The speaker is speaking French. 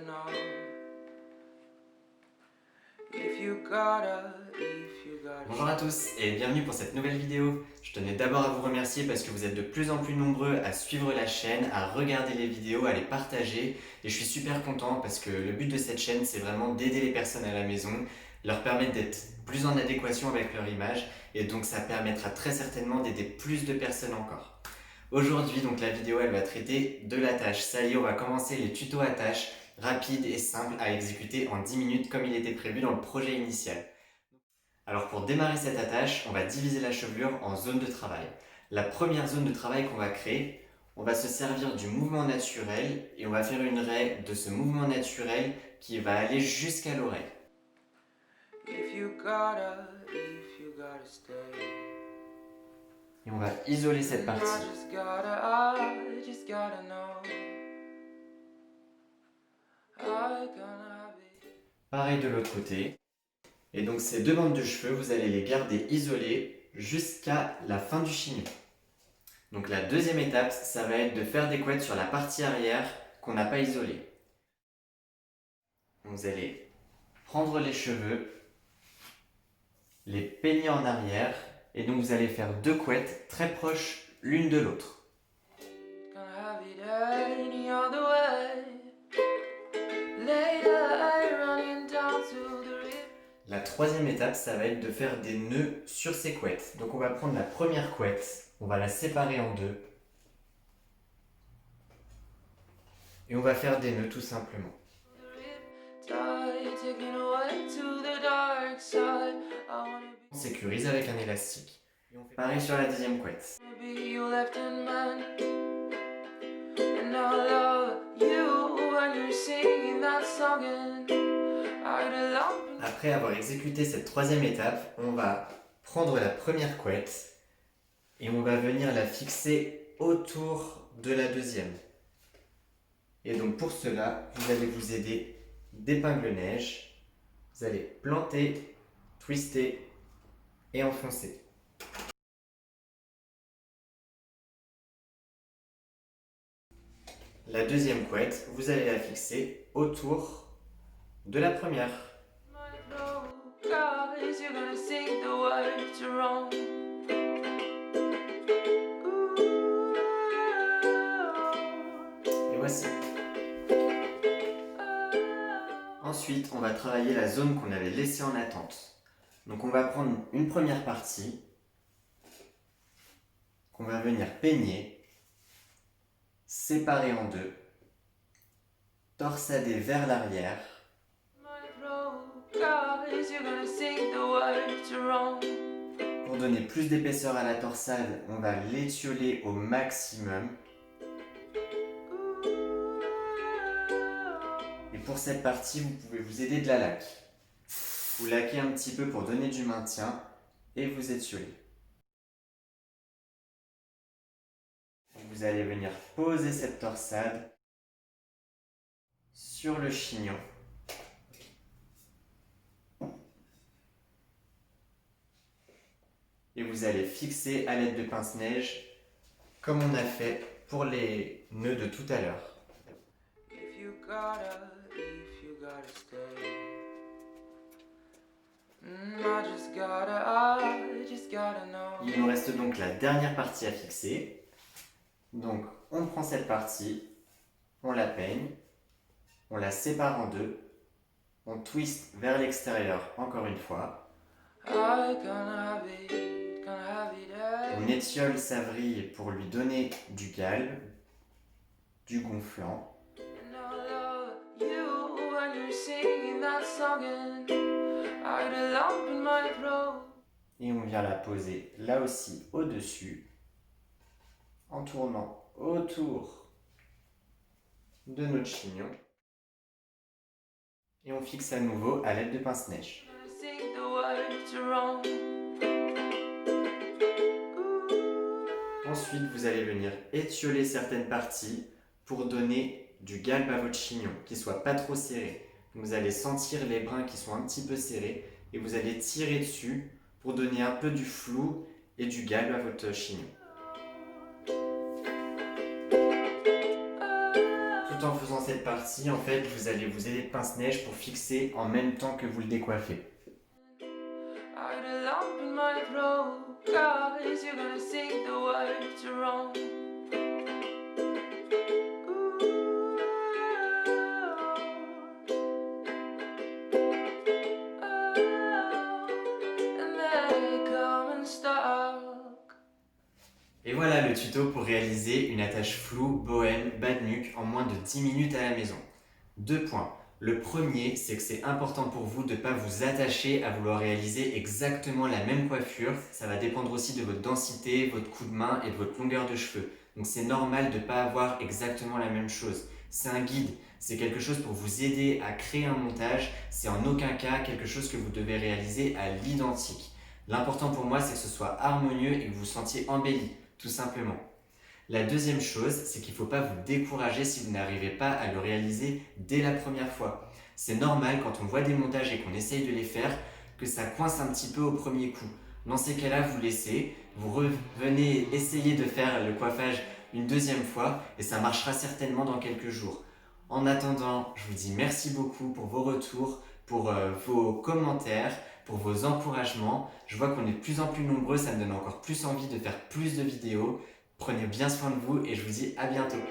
know if you gotta. Bonjour à tous et bienvenue pour cette nouvelle vidéo. Je tenais d'abord à vous remercier parce que vous êtes de plus en plus nombreux à suivre la chaîne, à regarder les vidéos, à les partager et je suis super content parce que le but de cette chaîne c'est vraiment d'aider les personnes à la maison, leur permettre d'être plus en adéquation avec leur image et donc ça permettra très certainement d'aider plus de personnes encore. Aujourd'hui donc la vidéo elle va traiter de l'attache. Ça y est, on va commencer les tutos attache rapides et simples à exécuter en 10 minutes comme il était prévu dans le projet initial. Alors pour démarrer cette attache, on va diviser la chevelure en zones de travail. La première zone de travail qu'on va créer, on va se servir du mouvement naturel et on va faire une raie de ce mouvement naturel qui va aller jusqu'à l'oreille. Et on va isoler cette partie. Pareil de l'autre côté. Et donc ces deux bandes de cheveux, vous allez les garder isolées jusqu'à la fin du chignon. Donc la deuxième étape, ça va être de faire des couettes sur la partie arrière qu'on n'a pas isolée. Vous allez prendre les cheveux, les peigner en arrière, et donc vous allez faire deux couettes très proches l'une de l'autre. La troisième étape, ça va être de faire des nœuds sur ces couettes. Donc on va prendre la première couette, on va la séparer en deux. Et on va faire des nœuds tout simplement. On sécurise avec un élastique. Et on fait pareil sur la deuxième couette. Après avoir exécuté cette troisième étape, on va prendre la première couette et on va venir la fixer autour de la deuxième. Et donc pour cela, vous allez vous aider d'épingle neige. Vous allez planter, twister et enfoncer. La deuxième couette, vous allez la fixer autour de la première. Et voici. Ensuite, on va travailler la zone qu'on avait laissée en attente. Donc on va prendre une première partie qu'on va venir peigner, séparer en deux, torsader vers l'arrière. Pour donner plus d'épaisseur à la torsade, on va l'étioler au maximum. Et pour cette partie, vous pouvez vous aider de la laque. Vous laquez un petit peu pour donner du maintien et vous étiolez. Vous allez venir poser cette torsade sur le chignon. Et vous allez fixer à l'aide de pince-neige comme on a fait pour les nœuds de tout à l'heure. Il nous reste donc la dernière partie à fixer. Donc on prend cette partie, on la peigne, on la sépare en deux, on twist vers l'extérieur encore une fois. On étiole sa vrille pour lui donner du galbe, du gonflant. Et on vient la poser là aussi au-dessus, en tournant autour de notre chignon. Et on fixe à nouveau à l'aide de pince-neige. Ensuite, vous allez venir étioler certaines parties pour donner du galbe à votre chignon, qui ne soit pas trop serré. Vous allez sentir les brins qui sont un petit peu serrés et vous allez tirer dessus pour donner un peu du flou et du galbe à votre chignon. tout en faisant cette partie, en fait, vous allez vous aider de pince-neige pour fixer en même temps que vous le décoiffez. I got a lump in my throat, 'cause you're gonna sing the words wrong. And they come and stuck. Et voilà le tuto pour réaliser une attache floue, bohème, bas de nuque en moins de 10 minutes à la maison. 2 points. Le premier, c'est que c'est important pour vous de ne pas vous attacher à vouloir réaliser exactement la même coiffure. Ça va dépendre aussi de votre densité, votre coup de main et de votre longueur de cheveux. Donc c'est normal de ne pas avoir exactement la même chose. C'est un guide, c'est quelque chose pour vous aider à créer un montage. C'est en aucun cas quelque chose que vous devez réaliser à l'identique. L'important pour moi, c'est que ce soit harmonieux et que vous vous sentiez embelli, tout simplement. La deuxième chose, c'est qu'il ne faut pas vous décourager si vous n'arrivez pas à le réaliser dès la première fois. C'est normal quand on voit des montages et qu'on essaye de les faire, que ça coince un petit peu au premier coup. Dans ces cas-là, vous laissez, vous revenez essayer de faire le coiffage une deuxième fois et ça marchera certainement dans quelques jours. En attendant, je vous dis merci beaucoup pour vos retours, pour vos commentaires, pour vos encouragements. Je vois qu'on est de plus en plus nombreux, ça me donne encore plus envie de faire plus de vidéos. Prenez bien soin de vous et je vous dis à bientôt.